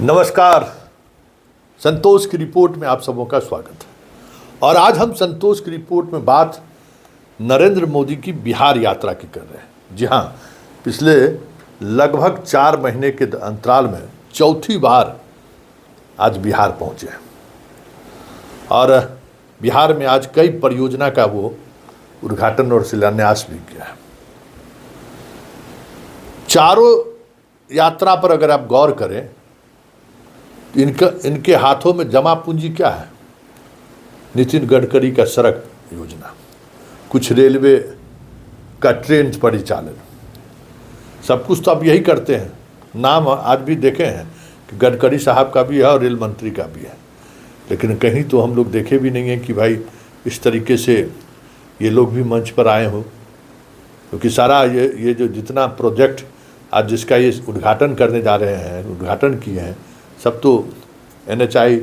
नमस्कार। संतोष की रिपोर्ट में आप सबों का स्वागत है। और आज हम संतोष की रिपोर्ट में बात नरेंद्र मोदी की बिहार यात्रा की कर रहे हैं। जी हाँ, पिछले लगभग 4 महीने के अंतराल में चौथी बार आज बिहार पहुंचे हैं और बिहार में आज कई परियोजना का वो उद्घाटन और शिलान्यास भी किया है। चारों यात्रा पर अगर आप गौर करें, इनके हाथों में जमा पूंजी क्या है? नितिन गडकरी का सड़क योजना, कुछ रेलवे का ट्रेन परिचालन, सब कुछ तो अब यही करते हैं। नाम आज भी देखे हैं कि गडकरी साहब का भी है और रेल मंत्री का भी है, लेकिन कहीं तो हम लोग देखे भी नहीं हैं कि भाई इस तरीके से ये लोग भी मंच पर आए हों। क्योंकि सारा ये जो जितना प्रोजेक्ट आज जिसका ये उद्घाटन करने जा रहे हैं, उद्घाटन किए हैं, सब तो NHI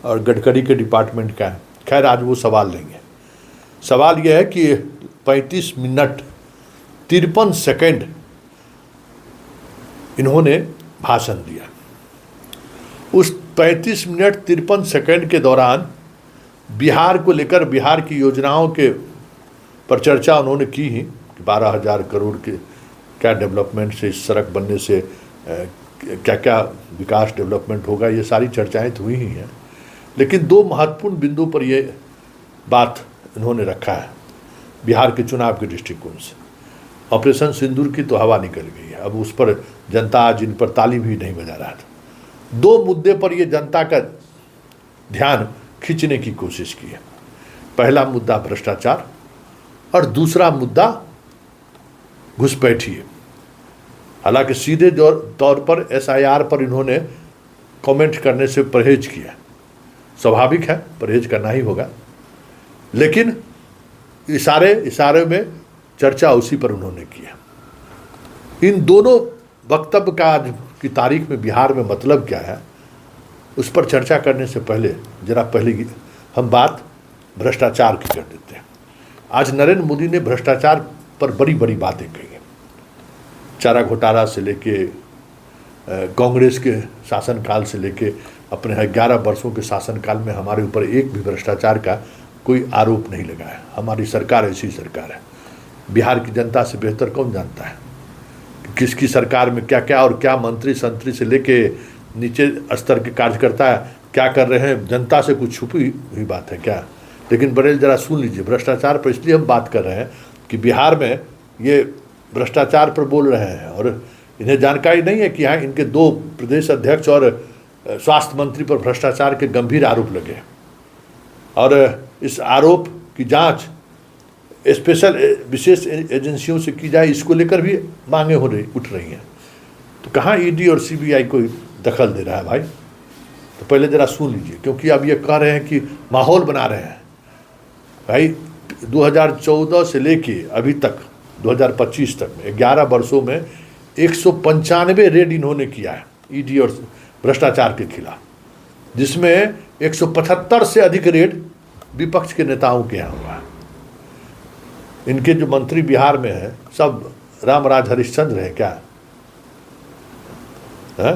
और गडकरी के डिपार्टमेंट का है। खैर, आज वो सवाल नहीं है। सवाल यह है कि 35 मिनट 53 सेकंड इन्होंने भाषण दिया। उस 35 मिनट 53 सेकंड के दौरान बिहार को लेकर, बिहार की योजनाओं के पर चर्चा उन्होंने की ही कि 12,000 करोड़ के क्या डेवलपमेंट से, इस सड़क बनने से क्या क्या विकास डेवलपमेंट होगा, ये सारी चर्चाएं तो हुई ही हैं। लेकिन 2 महत्वपूर्ण बिंदु पर ये बात इन्होंने रखा है बिहार के चुनाव के दृष्टिकोण से। ऑपरेशन सिंदूर की तो हवा निकल गई है, अब उस पर जनता आज इन पर ताली भी नहीं बजा रहा था। 2 मुद्दे पर ये जनता का ध्यान खींचने की कोशिश की है। पहला मुद्दा भ्रष्टाचार और दूसरा मुद्दा घुसपैठिए। हालांकि सीधे तौर पर SIR पर इन्होंने कमेंट करने से परहेज किया। स्वाभाविक है, परहेज करना ही होगा, लेकिन इशारे में चर्चा उसी पर उन्होंने किया। इन दोनों वक्तव्य का आज की तारीख में बिहार में मतलब क्या है, उस पर चर्चा करने से पहले पहले हम बात भ्रष्टाचार की कर देते हैं। आज नरेंद्र मोदी ने भ्रष्टाचार पर बड़ी बड़ी बातें कही हैं। चारा घोटाला से लेके कांग्रेस के शासनकाल से लेके अपने 11 वर्षों के शासनकाल में हमारे ऊपर एक भी भ्रष्टाचार का कोई आरोप नहीं लगा है। हमारी सरकार ऐसी सरकार है। बिहार की जनता से बेहतर कौन जानता है कि किसकी सरकार में क्या क्या और क्या मंत्री संतरी से लेके नीचे स्तर के कार्यकर्ता क्या कर रहे हैं। जनता से कुछ छुपी हुई बात है क्या? लेकिन बड़े जरा सुन लीजिए, भ्रष्टाचार पर इसलिए हम बात कर रहे हैं कि बिहार में ये भ्रष्टाचार पर बोल रहे हैं और इन्हें जानकारी नहीं है कि यहाँ इनके 2 प्रदेश अध्यक्ष और स्वास्थ्य मंत्री पर भ्रष्टाचार के गंभीर आरोप लगे और इस आरोप की जांच विशेष एजेंसियों से की जाए, इसको लेकर भी मांगे उठ रही हैं। तो कहाँ ED और CBI कोई दखल दे रहा है भाई? तो पहले ज़रा सुन लीजिए, क्योंकि अब ये कह रहे हैं कि माहौल बना रहे हैं। भाई 2014 से लेके अभी तक 2025 तक में 11 वर्षों में 195 रेड इन्होंने किया है ED और भ्रष्टाचार के खिलाफ, जिसमें 175 से अधिक रेड विपक्ष के नेताओं के यहाँ हुआ है। इनके जो मंत्री बिहार में हैं सब रामराज हरिश्चंद्र है क्या है?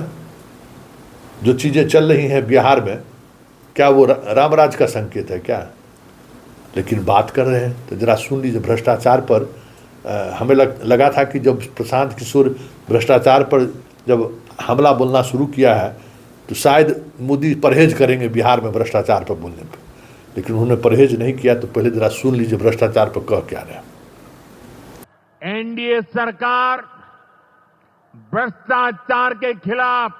जो चीज़ें चल रही हैं बिहार में, क्या वो रामराज का संकेत है क्या? लेकिन बात कर रहे हैं तो ज़रा सुन लीजिए। भ्रष्टाचार पर हमें लगा था कि जब प्रशांत किशोर भ्रष्टाचार पर जब हमला बोलना शुरू किया है तो शायद मोदी परहेज करेंगे बिहार में भ्रष्टाचार पर बोलने पर, लेकिन उन्होंने परहेज नहीं किया। तो पहले जरा सुन लीजिए भ्रष्टाचार पर कह क्या रहे हैं। NDA सरकार भ्रष्टाचार के खिलाफ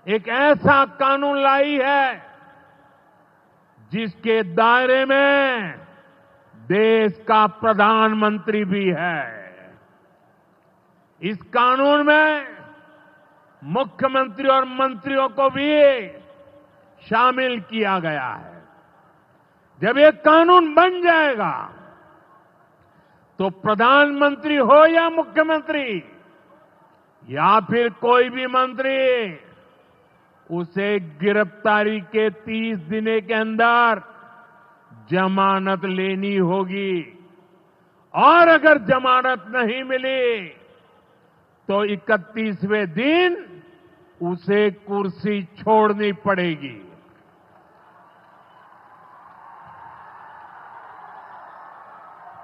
एक ऐसा कानून लाई है जिसके दायरे में देश का प्रधानमंत्री भी है। इस कानून में मुख्यमंत्री और मंत्रियों को भी शामिल किया गया है। जब ये कानून बन जाएगा तो प्रधानमंत्री हो या मुख्यमंत्री या फिर कोई भी मंत्री, उसे गिरफ्तारी के 30 दिन के अंदर जमानत लेनी होगी और अगर जमानत नहीं मिली तो 31वें दिन उसे कुर्सी छोड़नी पड़ेगी।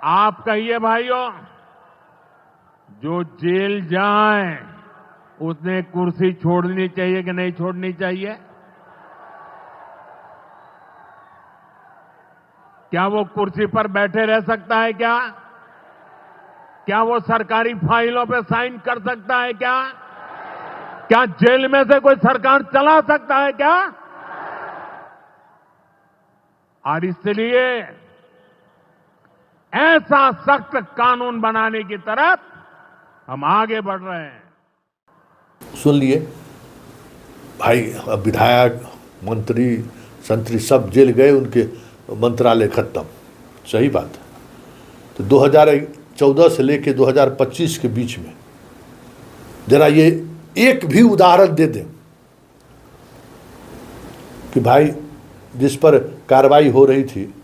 आप कहिए भाइयों, जो जेल जाए उसने कुर्सी छोड़नी चाहिए कि नहीं छोड़नी चाहिए? क्या वो कुर्सी पर बैठे रह सकता है क्या? क्या वो सरकारी फाइलों पे साइन कर सकता है क्या? क्या जेल में से कोई सरकार चला सकता है क्या? और इसलिए ऐसा सख्त कानून बनाने की तरफ हम आगे बढ़ रहे हैं। सुन लिए भाई, अब विधायक, मंत्री, संतरी सब जेल गए, उनके मंत्रालय खत्म। सही बात है। तो 2014 से लेकर 2025 के बीच में जरा ये एक भी उदाहरण दे दें कि भाई जिस पर कार्रवाई हो रही थी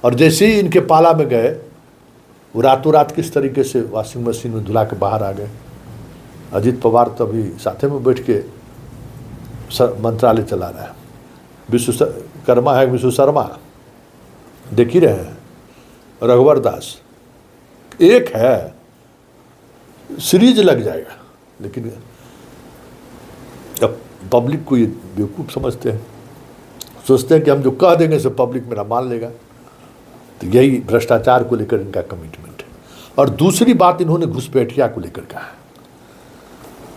और जैसे ही इनके पाला में गए, वो रातों रात किस तरीके से वॉशिंग मशीन में धुला के बाहर आ गए। अजीत पवार तो अभी साथे में बैठ के मंत्रालय चला रहा है। विश्वकर्मा है, विश्व शर्मा देख ही रहे हैं, रघुवर दास एक है, सीरीज लग जाएगा। लेकिन अब पब्लिक को ये बेवकूफ़ समझते हैं, सोचते हैं कि हम जो कह देंगे सब पब्लिक मेरा मान लेगा। तो यही भ्रष्टाचार को लेकर इनका कमिटमेंट है। और दूसरी बात इन्होंने घुसपैठिया को लेकर कहा है,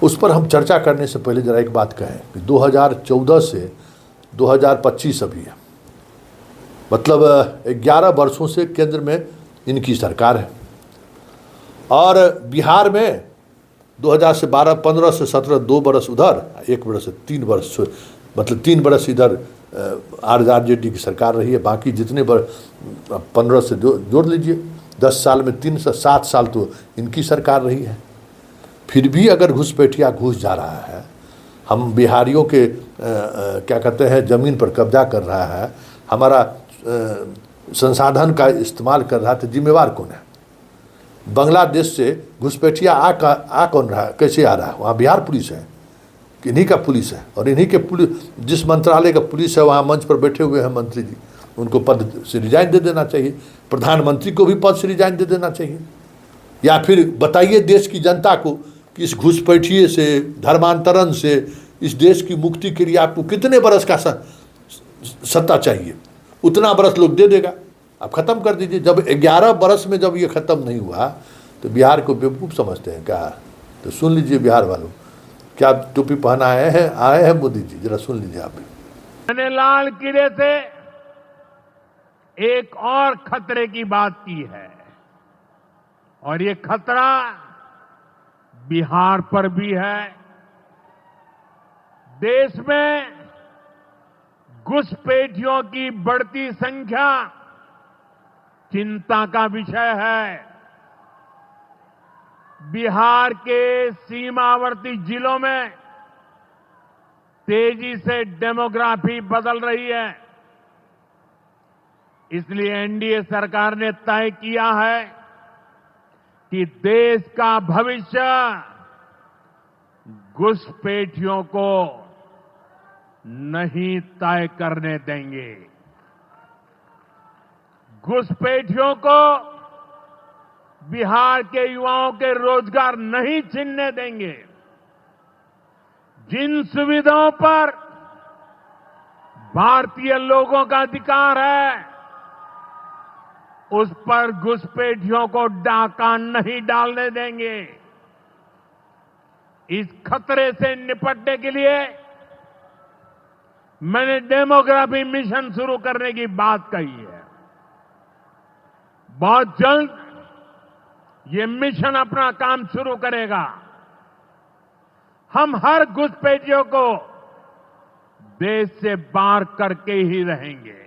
उस पर हम चर्चा करने से पहले जरा एक बात कहें कि 2014 से 2025 अभी है, मतलब 11 वर्षों से केंद्र में इनकी सरकार है। और बिहार में 2000 से 12, 15 से 17 2 बरस उधर, 1 बरस से 3 बरस, मतलब 3 बरस इधर आरजेडी की सरकार रही है। बाकी जितने 15 से जोड़ लीजिए, 10 साल में 3 से 7 साल तो इनकी सरकार रही है। फिर भी अगर घुसपैठिया घुस जा रहा है, हम बिहारियों के क्या कहते हैं ज़मीन पर कब्जा कर रहा है, हमारा संसाधन का इस्तेमाल कर रहा है, तो जिम्मेवार कौन है? बांग्लादेश से घुसपैठिया आ कौन रहा है, कैसे आ रहा है? वहाँ बिहार पुलिस है कि इन्हीं का पुलिस है? और इन्हीं के पुलिस, जिस मंत्रालय का पुलिस है, वहाँ मंच पर बैठे हुए हैं मंत्री जी, उनको पद से रिजाइन दे देना चाहिए। प्रधानमंत्री को भी पद से रिजाइन दे देना चाहिए। या फिर बताइए देश की जनता को कि इस घुसपैठिए से, धर्मांतरण से, इस देश की मुक्ति के लिए आपको कितने बरस का सत्ता चाहिए? उतना बरस लोग दे देगा, आप ख़त्म कर दीजिए। जब 11 बरस में जब ये ख़त्म नहीं हुआ तो बिहार को बेवकूफ़ समझते हैं क्या? तो सुन लीजिए बिहार वालों, क्या टोपी पहना आए हैं मोदी जी, जरा सुन लीजिए आप भी। मैंने लाल किले से एक और खतरे की बात की है, और ये खतरा बिहार पर भी है। देश में घुसपैठियों की बढ़ती संख्या चिंता का विषय है। बिहार के सीमावर्ती जिलों में तेजी से डेमोग्राफी बदल रही है। इसलिए एनडीए सरकार ने तय किया है कि देश का भविष्य घुसपैठियों को नहीं तय करने देंगे। घुसपैठियों को बिहार के युवाओं के रोजगार नहीं छीनने देंगे। जिन सुविधाओं पर भारतीय लोगों का अधिकार है, उस पर घुसपैठियों को डाका नहीं डालने देंगे। इस खतरे से निपटने के लिए मैंने डेमोग्राफी मिशन शुरू करने की बात कही है। बहुत जल्द ये मिशन अपना काम शुरू करेगा। हम हर घुसपैठियों को देश से बाहर करके ही रहेंगे।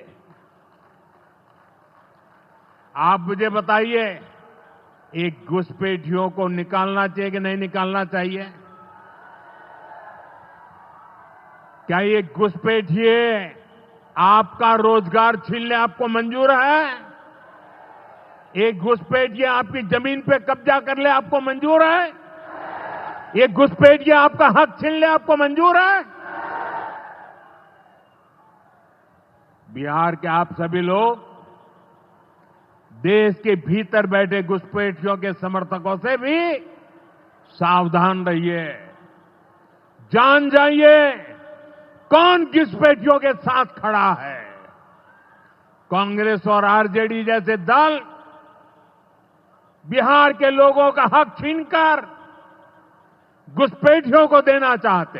आप मुझे बताइए, एक घुसपैठियों को निकालना चाहिए कि नहीं निकालना चाहिए? क्या ये घुसपैठिए आपका रोजगार छीनने आपको मंजूर है? एक घुसपैठिए आपकी जमीन पे कब्जा कर ले आपको मंजूर है? ये घुसपैठिया आपका हक छीन ले, आपको मंजूर है? बिहार के आप सभी लोग देश के भीतर बैठे घुसपैठियों के समर्थकों से भी सावधान रहिए। जान जाइए कौन घुसपैठियों के साथ खड़ा है। कांग्रेस और आरजेडी जैसे दल बिहार के लोगों का हक छीनकर घुसपैठियों को देना चाहते हैं।